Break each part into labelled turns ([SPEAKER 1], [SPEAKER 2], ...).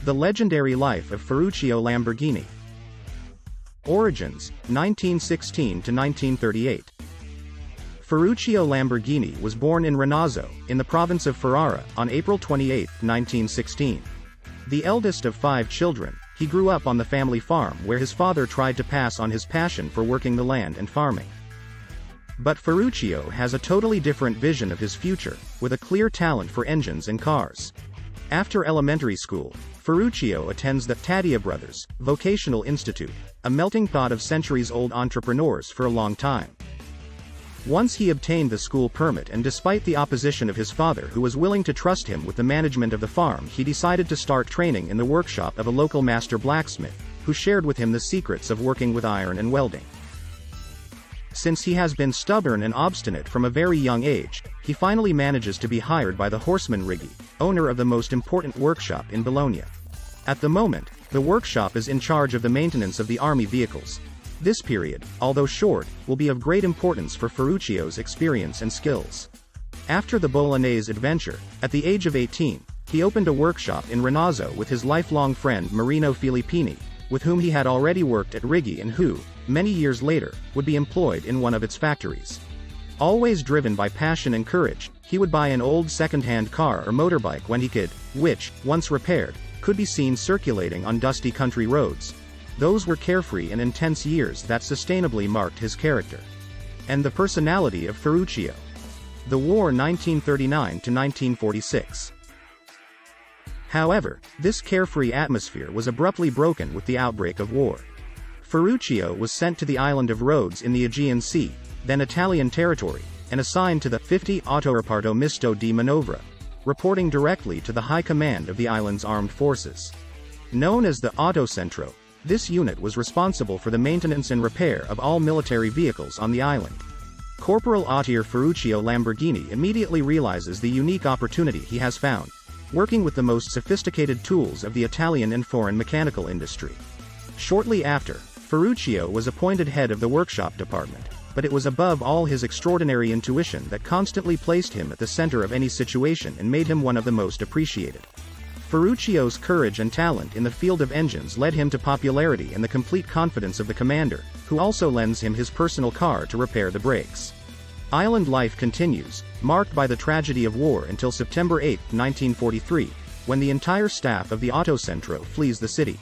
[SPEAKER 1] The legendary life of Ferruccio Lamborghini. Origins, 1916 to 1938. Ferruccio Lamborghini was born in Renazzo, in the province of Ferrara, on April 28, 1916. The eldest of 5 children, he grew up on the family farm where his father tried to pass on his passion for working the land and farming. But Ferruccio has a totally different vision of his future, with a clear talent for engines and cars. After elementary school, Ferruccio attends the Taddia Brothers Vocational Institute, a melting pot of centuries-old entrepreneurs for a long time. Once he obtained the school permit and despite the opposition of his father who was willing to trust him with the management of the farm, he decided to start training in the workshop of a local master blacksmith, who shared with him the secrets of working with iron and welding. Since he has been stubborn and obstinate from a very young age, he finally manages to be hired by the horseman Righi, owner of the most important workshop in Bologna. At the moment, the workshop is in charge of the maintenance of the army vehicles. This period, although short, will be of great importance for Ferruccio's experience and skills. After the Bolognese adventure, at the age of 18, he opened a workshop in Renazzo with his lifelong friend Marino Filippini, with whom he had already worked at Righi and who, many years later, would be employed in one of its factories. Always driven by passion and courage, he would buy an old second-hand car or motorbike when he could, which, once repaired, could be seen circulating on dusty country roads. Those were carefree and intense years that sustainably marked his character and the personality of Ferruccio. The War 1939 to 1946. However, this carefree atmosphere was abruptly broken with the outbreak of war. Ferruccio was sent to the island of Rhodes in the Aegean Sea, then Italian territory, and assigned to the 50 Autoreparto Misto di Manovra, reporting directly to the high command of the island's armed forces. Known as the Autocentro, this unit was responsible for the maintenance and repair of all military vehicles on the island. Corporal Ottore Ferruccio Lamborghini immediately realizes the unique opportunity he has found, working with the most sophisticated tools of the Italian and foreign mechanical industry. Shortly after, Ferruccio was appointed head of the workshop department, but it was above all his extraordinary intuition that constantly placed him at the center of any situation and made him one of the most appreciated. Ferruccio's courage and talent in the field of engines led him to popularity and the complete confidence of the commander, who also lends him his personal car to repair the brakes. Island life continues, marked by the tragedy of war until September 8, 1943, when the entire staff of the Autocentro flees the city.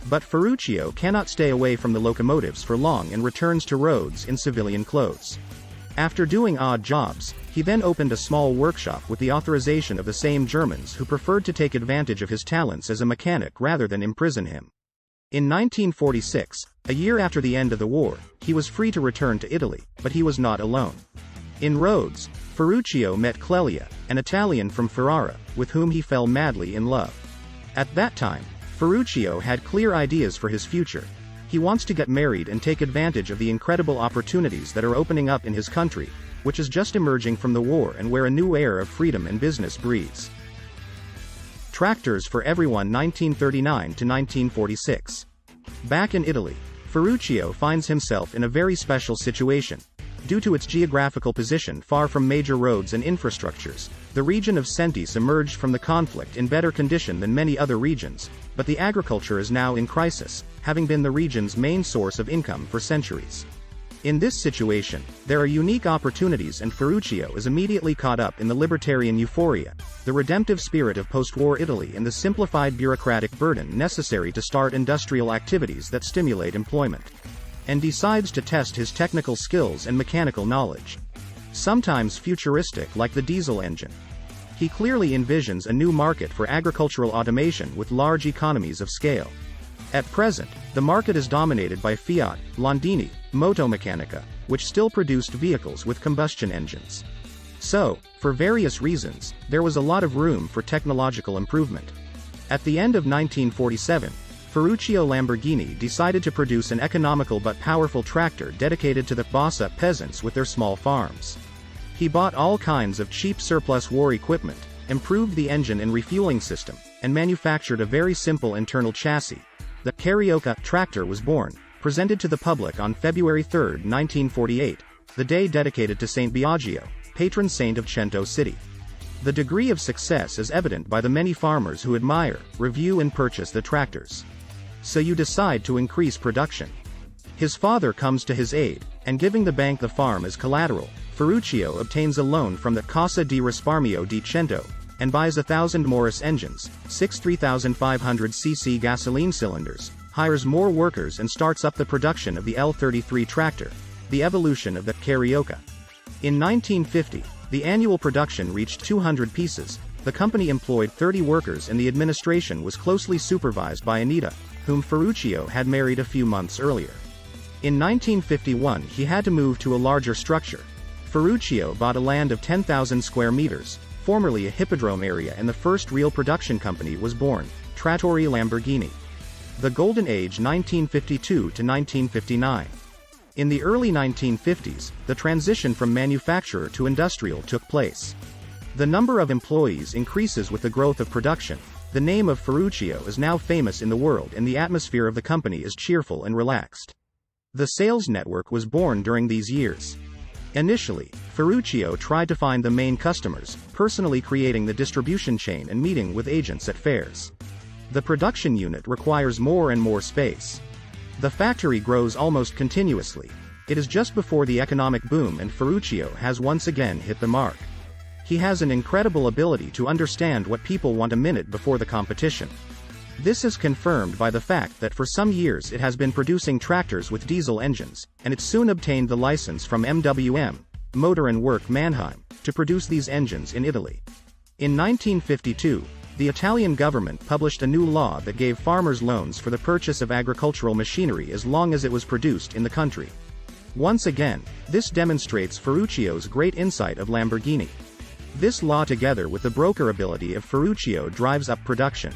[SPEAKER 1] But Ferruccio cannot stay away from the locomotives for long and returns to Rhodes in civilian clothes. After doing odd jobs, he then opened a small workshop with the authorization of the same Germans who preferred to take advantage of his talents as a mechanic rather than imprison him. In 1946, a year after the end of the war, he was free to return to Italy, but he was not alone. In Rhodes, Ferruccio met Clelia, an Italian from Ferrara, with whom he fell madly in love. At that time, Ferruccio had clear ideas for his future. He wants to get married and take advantage of the incredible opportunities that are opening up in his country, which is just emerging from the war and where a new era of freedom and business breathes. Tractors for Everyone 1939 to 1946. Back in Italy, Ferruccio finds himself in a very special situation. Due to its geographical position far from major roads and infrastructures, the region of Sentis emerged from the conflict in better condition than many other regions, but the agriculture is now in crisis, having been the region's main source of income for centuries. In this situation, there are unique opportunities and Ferruccio is immediately caught up in the libertarian euphoria, the redemptive spirit of post-war Italy and the simplified bureaucratic burden necessary to start industrial activities that stimulate employment. And decides to test his technical skills and mechanical knowledge. Sometimes futuristic like the diesel engine. He clearly envisions a new market for agricultural automation with large economies of scale. At present, the market is dominated by Fiat, Landini, Motomeccanica, which still produced vehicles with combustion engines. So, for various reasons, there was a lot of room for technological improvement. At the end of 1947, Ferruccio Lamborghini decided to produce an economical but powerful tractor dedicated to the Bassa peasants with their small farms. He bought all kinds of cheap surplus war equipment, improved the engine and refueling system, and manufactured a very simple internal chassis. The Carioca tractor was born, presented to the public on February 3, 1948, the day dedicated to Saint Biagio, patron saint of Cento City. The degree of success is evident by the many farmers who admire, review and purchase the tractors. So you decide to increase production. His father comes to his aid, and giving the bank the farm as collateral, Ferruccio obtains a loan from the Cassa di Risparmio di Cento, and buys 1,000 Morris engines, 6 3,500cc gasoline cylinders, hires more workers and starts up the production of the L33 tractor, the evolution of the Carioca. In 1950, the annual production reached 200 pieces, the company employed 30 workers and the administration was closely supervised by Anita, whom Ferruccio had married a few months earlier. In 1951 he had to move to a larger structure. Ferruccio bought a land of 10,000 square meters, formerly a hippodrome area, and the first real production company was born, Trattori Lamborghini. The Golden Age 1952 to 1959. In the early 1950s, the transition from manufacturer to industrial took place. The number of employees increases with the growth of production. The name of Ferruccio is now famous in the world and the atmosphere of the company is cheerful and relaxed. The sales network was born during these years. Initially, Ferruccio tried to find the main customers, personally creating the distribution chain and meeting with agents at fairs. The production unit requires more and more space. The factory grows almost continuously. It is just before the economic boom and Ferruccio has once again hit the mark. He has an incredible ability to understand what people want a minute before the competition. This is confirmed by the fact that for some years it has been producing tractors with diesel engines, and it soon obtained the license from MWM, Motor and Work Mannheim, to produce these engines in Italy. In 1952, the Italian government published a new law that gave farmers loans for the purchase of agricultural machinery as long as it was produced in the country. Once again, this demonstrates Ferruccio's great insight of Lamborghini. This law together with the broker ability of Ferruccio drives up production.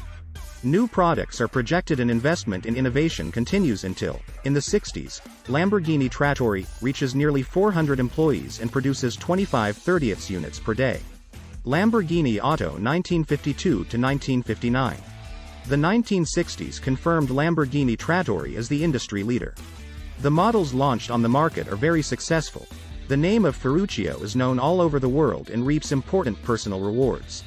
[SPEAKER 1] New products are projected and investment in innovation continues until, in the 60s, Lamborghini Trattori reaches nearly 400 employees and produces 25/30 units per day. Lamborghini Auto 1952 to 1959. The 1960s confirmed Lamborghini Trattori as the industry leader. The models launched on the market are very successful. The name of Ferruccio is known all over the world and reaps important personal rewards.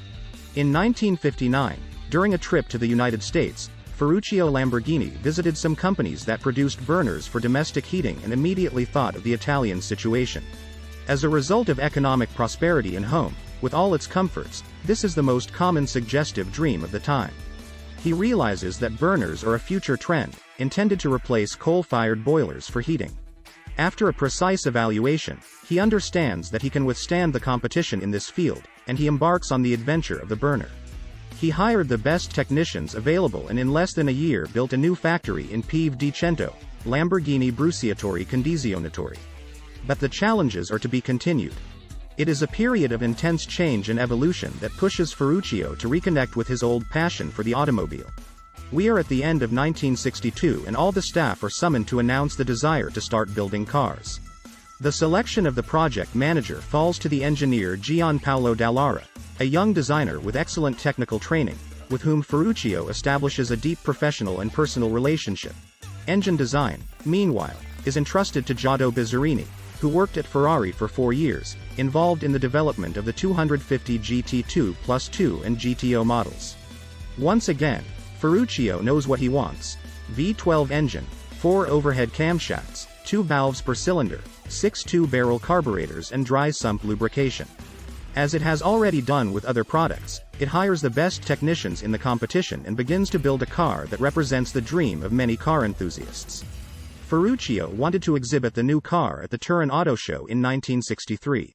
[SPEAKER 1] In 1959, during a trip to the United States, Ferruccio Lamborghini visited some companies that produced burners for domestic heating and immediately thought of the Italian situation. As a result of economic prosperity in home, with all its comforts, this is the most common suggestive dream of the time. He realizes that burners are a future trend, intended to replace coal-fired boilers for heating. After a precise evaluation, he understands that he can withstand the competition in this field, and he embarks on the adventure of the burner. He hired the best technicians available and in less than a year built a new factory in Pieve di Cento, Lamborghini Bruciatori Condizionatori. But the challenges are to be continued. It is a period of intense change and evolution that pushes Ferruccio to reconnect with his old passion for the automobile. We are at the end of 1962 and all the staff are summoned to announce the desire to start building cars. The selection of the project manager falls to the engineer Gianpaolo Dallara, a young designer with excellent technical training, with whom Ferruccio establishes a deep professional and personal relationship. Engine design, meanwhile, is entrusted to Giotto Bizzarini, who worked at Ferrari for 4 years, involved in the development of the 250 GT2+2 and GTO models. Once again, Ferruccio knows what he wants. V12 engine, 4 overhead camshafts, 2 valves per cylinder, 6 two-barrel carburetors and dry sump lubrication. As it has already done with other products, it hires the best technicians in the competition and begins to build a car that represents the dream of many car enthusiasts. Ferruccio wanted to exhibit the new car at the Turin Auto Show in 1963.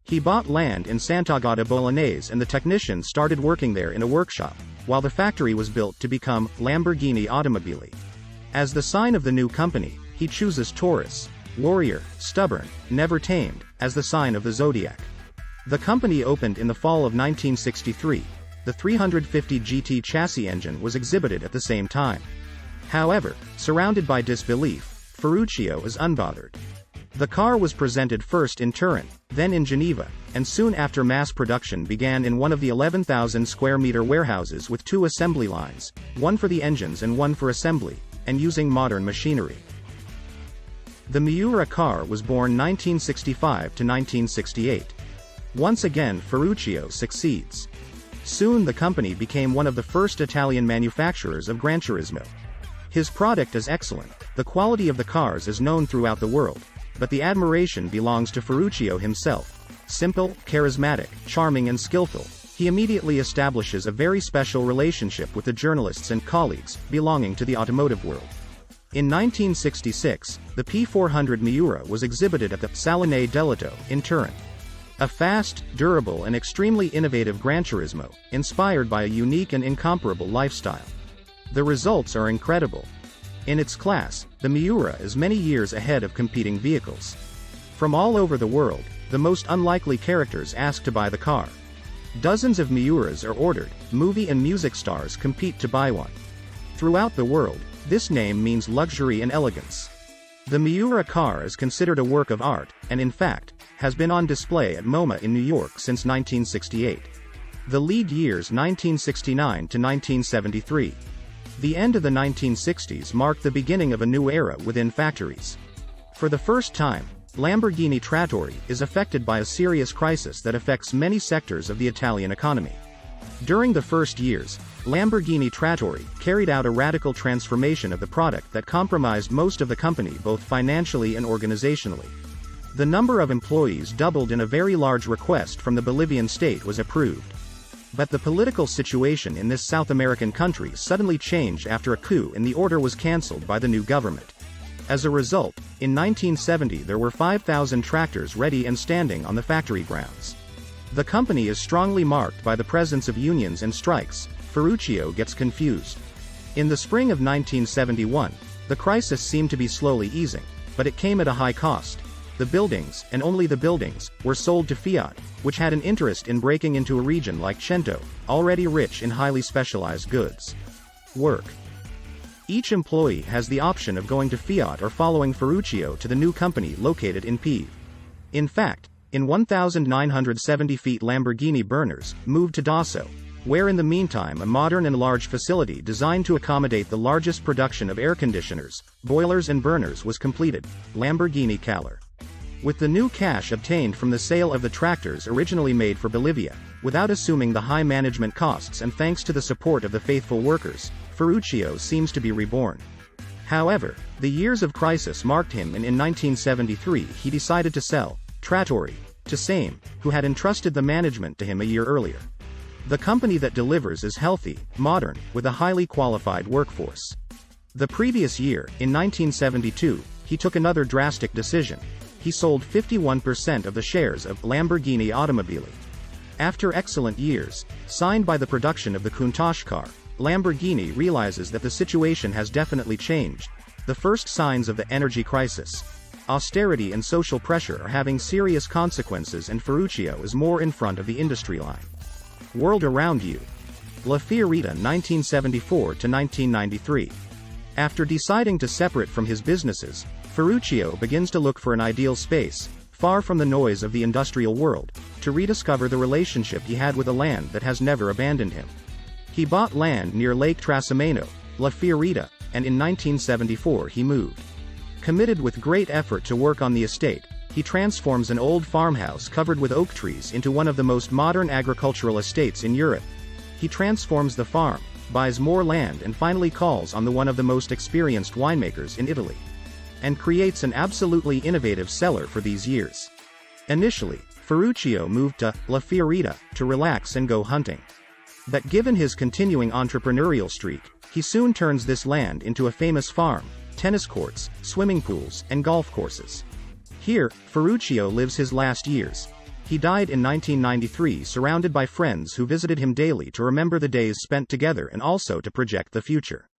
[SPEAKER 1] He bought land in Sant'Agata Bolognese and the technicians started working there in a workshop, while the factory was built to become Lamborghini Automobili. As the sign of the new company, he chooses Taurus, warrior, stubborn, never tamed, as the sign of the zodiac. The company opened in the fall of 1963. The 350 GT chassis engine was exhibited at the same time. However, surrounded by disbelief, Ferruccio is unbothered. The car was presented first in Turin, then in Geneva, and soon after mass production began in one of the 11,000 square meter warehouses with 2 assembly lines, one for the engines and one for assembly, and using modern machinery. The Miura car was born 1965 to 1968. Once again, Ferruccio succeeds. Soon the company became one of the first Italian manufacturers of Gran Turismo. His product is excellent, the quality of the cars is known throughout the world, but the admiration belongs to Ferruccio himself. Simple, charismatic, charming and skillful, he immediately establishes a very special relationship with the journalists and colleagues belonging to the automotive world. In 1966, the P400 Miura was exhibited at the Salone dell'Auto in Turin. A fast, durable and extremely innovative Gran Turismo, inspired by a unique and incomparable lifestyle. The results are incredible. In its class, the Miura is many years ahead of competing vehicles. From all over the world, the most unlikely characters ask to buy the car. Dozens of Miuras are ordered, movie and music stars compete to buy one. Throughout the world, this name means luxury and elegance. The Miura car is considered a work of art, and in fact, has been on display at MoMA in New York since 1968. The lead years 1969 to 1973. The end of the 1960s marked the beginning of a new era within factories. For the first time, Lamborghini Trattori is affected by a serious crisis that affects many sectors of the Italian economy. During the first years, Lamborghini Trattori carried out a radical transformation of the product that compromised most of the company both financially and organizationally. The number of employees doubled and a very large request from the Bolivian state was approved. But the political situation in this South American country suddenly changed after a coup and the order was cancelled by the new government. As a result, in 1970 there were 5,000 tractors ready and standing on the factory grounds. The company is strongly marked by the presence of unions and strikes. Ferruccio gets confused. In the spring of 1971, the crisis seemed to be slowly easing, but it came at a high cost. The buildings, and only the buildings, were sold to Fiat, which had an interest in breaking into a region like Cento, already rich in highly specialized goods. Work. Each employee has the option of going to Fiat or following Ferruccio to the new company located in Pieve. In fact, in 1,970 feet Lamborghini burners moved to Dasso, where in the meantime a modern and large facility designed to accommodate the largest production of air conditioners, boilers and burners was completed, Lamborghini Caller. With the new cash obtained from the sale of the tractors originally made for Bolivia, without assuming the high management costs and thanks to the support of the faithful workers, Ferruccio seems to be reborn. However, the years of crisis marked him and in 1973 he decided to sell Trattori to Same, who had entrusted the management to him a year earlier. The company that delivers is healthy, modern, with a highly qualified workforce. The previous year, in 1972, he took another drastic decision. He sold 51% of the shares of Lamborghini Automobili. After excellent years, signed by the production of the Countach car, Lamborghini realizes that the situation has definitely changed. The first signs of the energy crisis, austerity and social pressure are having serious consequences and Ferruccio is more in front of the industry line. World around you. La Fiorita 1974 to 1993. After deciding to separate from his businesses, Ferruccio begins to look for an ideal space, far from the noise of the industrial world, to rediscover the relationship he had with a land that has never abandoned him. He bought land near Lake Trasimeno, La Fiorita, and in 1974 he moved. Committed with great effort to work on the estate, he transforms an old farmhouse covered with oak trees into one of the most modern agricultural estates in Europe. He transforms the farm, buys more land and finally calls on one of the most experienced winemakers in Italy. And creates an absolutely innovative cellar for these years. Initially, Ferruccio moved to La Fiorita to relax and go hunting. But given his continuing entrepreneurial streak, he soon turns this land into a famous farm, tennis courts, swimming pools, and golf courses. Here, Ferruccio lives his last years. He died in 1993 surrounded by friends who visited him daily to remember the days spent together and also to project the future.